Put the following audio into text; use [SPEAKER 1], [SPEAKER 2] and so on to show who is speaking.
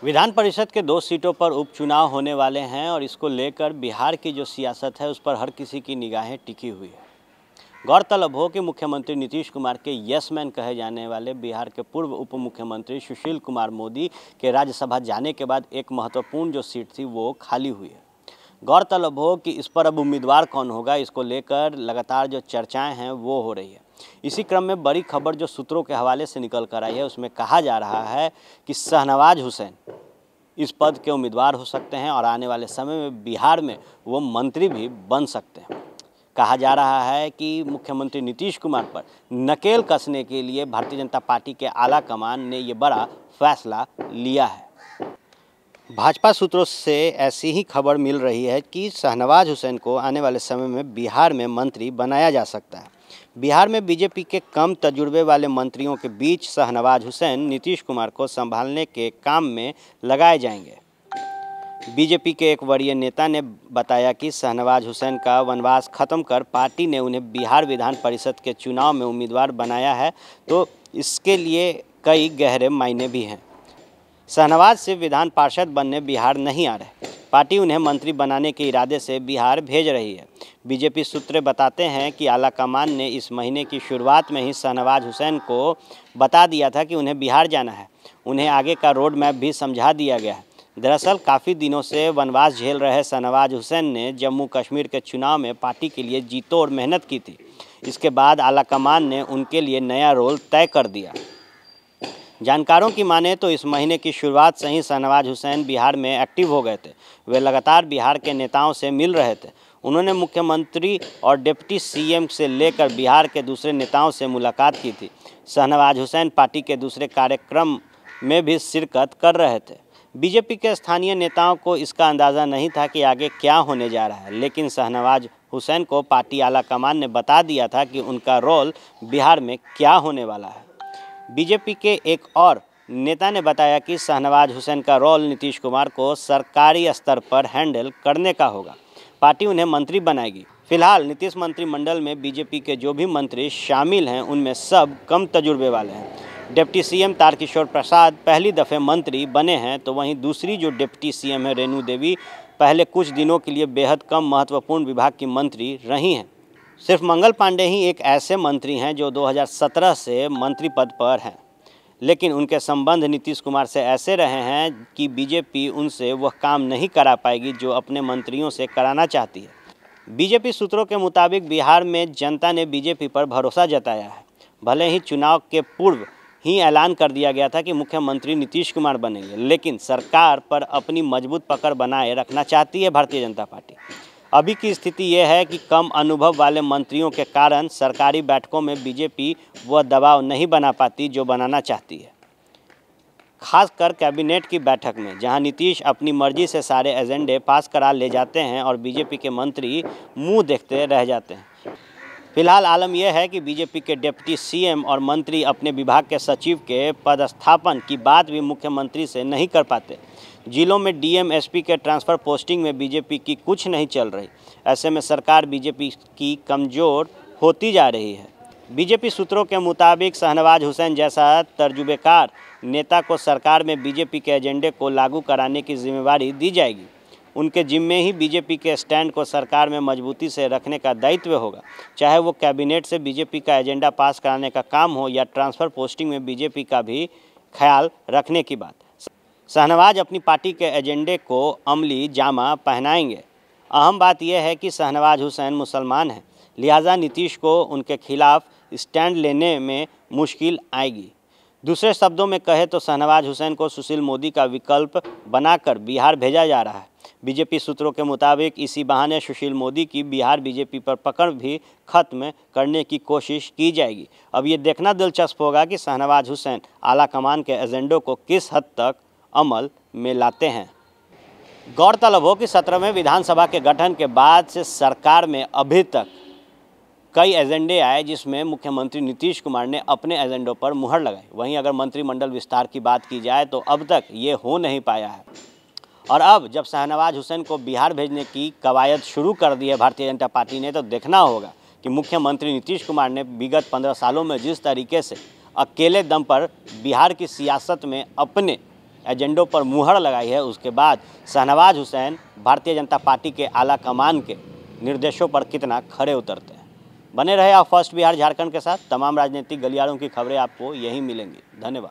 [SPEAKER 1] विधान परिषद के 2 सीटों पर उपचुनाव होने वाले हैं और इसको लेकर बिहार की जो सियासत है उस पर हर किसी की निगाहें टिकी हुई है। गौरतलब हो कि मुख्यमंत्री नीतीश कुमार के यस मैन कहे जाने वाले बिहार के पूर्व उप मुख्यमंत्री सुशील कुमार मोदी के राज्यसभा जाने के बाद एक महत्वपूर्ण जो सीट थी वो खाली हुई है। गौरतलब हो कि इस पर अब उम्मीदवार कौन होगा, इसको लेकर लगातार जो चर्चाएं हैं वो हो रही है। इसी क्रम में बड़ी खबर जो सूत्रों के हवाले से निकल कर आई है उसमें कहा जा रहा है कि शाहनवाज हुसैन इस पद के उम्मीदवार हो सकते हैं और आने वाले समय में बिहार में वो मंत्री भी बन सकते हैं। कहा जा रहा है कि मुख्यमंत्री नीतीश कुमार पर नकेल कसने के लिए भारतीय जनता पार्टी के आला कमान ने ये बड़ा फैसला लिया है। भाजपा सूत्रों से ऐसी ही खबर मिल रही है कि शाहनवाज हुसैन को आने वाले समय में बिहार में मंत्री बनाया जा सकता है। बिहार में बीजेपी के कम तजुर्बे वाले मंत्रियों के बीच शाहनवाज हुसैन नीतीश कुमार को संभालने के काम में लगाए जाएंगे। बीजेपी के एक वरीय नेता ने बताया कि शाहनवाज हुसैन का वनवास खत्म कर पार्टी ने उन्हें बिहार विधान परिषद के चुनाव में उम्मीदवार बनाया है, तो इसके लिए कई गहरे मायने भी हैं। शाहनवाज सिर्फ विधान पार्षद बनने बिहार नहीं आ रहे, पार्टी उन्हें मंत्री बनाने के इरादे से बिहार भेज रही है। बीजेपी सूत्र बताते हैं कि आलाकमान ने इस महीने की शुरुआत में ही शाहनवाज हुसैन को बता दिया था कि उन्हें बिहार जाना है। उन्हें आगे का रोड मैप भी समझा दिया गया है। दरअसल काफ़ी दिनों से वनवास झेल रहे शाहनवाज हुसैन ने जम्मू कश्मीर के चुनाव में पार्टी के लिए जी तोड़ मेहनत की थी। इसके बाद आलाकमान ने उनके लिए नया रोल तय कर दिया। जानकारों की माने तो इस महीने की शुरुआत से ही शाहनवाज हुसैन बिहार में एक्टिव हो गए थे। वे लगातार बिहार के नेताओं से मिल रहे थे। उन्होंने मुख्यमंत्री और डिप्टी सीएम से लेकर बिहार के दूसरे नेताओं से मुलाकात की थी। शाहनवाज हुसैन पार्टी के दूसरे कार्यक्रम में भी शिरकत कर रहे थे। बीजेपी के स्थानीय नेताओं को इसका अंदाज़ा नहीं था कि आगे क्या होने जा रहा है, लेकिन शाहनवाज हुसैन को पार्टी आलाकमान ने बता दिया था कि उनका रोल बिहार में क्या होने वाला है। बीजेपी के एक और नेता ने बताया कि शाहनवाज हुसैन का रोल नीतीश कुमार को सरकारी स्तर पर हैंडल करने का होगा। पार्टी उन्हें मंत्री बनाएगी। फिलहाल नीतीश मंत्रिमंडल में बीजेपी के जो भी मंत्री शामिल हैं उनमें सब कम तजुर्बे वाले हैं। डिप्टी सीएम तारकिशोर प्रसाद पहली दफ़े मंत्री बने हैं, तो वहीं दूसरी जो डिप्टी सीएम है रेणु देवी पहले कुछ दिनों के लिए बेहद कम महत्वपूर्ण विभाग की मंत्री रही हैं। सिर्फ मंगल पांडे ही एक ऐसे मंत्री हैं जो 2017 से मंत्री पद पर हैं, लेकिन उनके संबंध नीतीश कुमार से ऐसे रहे हैं कि बीजेपी उनसे वह काम नहीं करा पाएगी जो अपने मंत्रियों से कराना चाहती है। बीजेपी सूत्रों के मुताबिक बिहार में जनता ने बीजेपी पर भरोसा जताया है। भले ही चुनाव के पूर्व ही ऐलान कर दिया गया था कि मुख्यमंत्री नीतीश कुमार बनेंगे, लेकिन सरकार पर अपनी मजबूत पकड़ बनाए रखना चाहती है भारतीय जनता पार्टी। अभी की स्थिति यह है कि कम अनुभव वाले मंत्रियों के कारण सरकारी बैठकों में बीजेपी वह दबाव नहीं बना पाती जो बनाना चाहती है, खासकर कैबिनेट की बैठक में, जहां नीतीश अपनी मर्जी से सारे एजेंडे पास करा ले जाते हैं और बीजेपी के मंत्री मुंह देखते रह जाते हैं। फिलहाल आलम यह है कि बीजेपी के डिप्टी सीएम और मंत्री अपने विभाग के सचिव के पदस्थापन की बात भी मुख्यमंत्री से नहीं कर पाते। जिलों में डीएम एसपी के ट्रांसफ़र पोस्टिंग में बीजेपी की कुछ नहीं चल रही। ऐसे में सरकार बीजेपी की कमज़ोर होती जा रही है। बीजेपी सूत्रों के मुताबिक शाहनवाज हुसैन जैसा तजुर्बेकार नेता को सरकार में बीजेपी के एजेंडे को लागू कराने की जिम्मेवारी दी जाएगी। उनके जिम्मे ही बीजेपी के स्टैंड को सरकार में मजबूती से रखने का दायित्व होगा, चाहे वो कैबिनेट से बीजेपी का एजेंडा पास कराने का काम हो या ट्रांसफ़र पोस्टिंग में बीजेपी का भी ख्याल रखने की बात। शाहनवाज अपनी पार्टी के एजेंडे को अमली जामा पहनाएंगे। अहम बात यह है कि शाहनवाज हुसैन मुसलमान हैं, लिहाजा नीतीश को उनके खिलाफ स्टैंड लेने में मुश्किल आएगी। दूसरे शब्दों में कहे तो शाहनवाज हुसैन को सुशील मोदी का विकल्प बनाकर बिहार भेजा जा रहा है। बीजेपी सूत्रों के मुताबिक इसी बहाने सुशील मोदी की बिहार बीजेपी पर पकड़ भी खत्म करने की कोशिश की जाएगी। अब ये देखना दिलचस्प होगा कि शाहनवाज हुसैन आलाकमान के एजेंडों को किस हद तक अमल में लाते हैं। गौरतलब हो कि 17वें विधानसभा के गठन के बाद से सरकार में अभी तक कई एजेंडे आए जिसमें मुख्यमंत्री नीतीश कुमार ने अपने एजेंडों पर मुहर लगाई। वहीं अगर मंत्रिमंडल विस्तार की बात की जाए तो अब तक ये हो नहीं पाया है। और अब जब शाहनवाज हुसैन को बिहार भेजने की कवायद शुरू कर दी है भारतीय जनता पार्टी ने, तो देखना होगा कि मुख्यमंत्री नीतीश कुमार ने विगत 15 सालों में जिस तरीके से अकेले दम पर बिहार की सियासत में अपने एजेंडों पर मुहर लगाई है, उसके बाद शाहनवाज हुसैन भारतीय जनता पार्टी के आला कमान के निर्देशों पर कितना खरे उतरते हैं। बने रहे आप फर्स्ट बिहार झारखंड के साथ। तमाम राजनीतिक गलियारों की खबरें आपको यहीं मिलेंगी। धन्यवाद।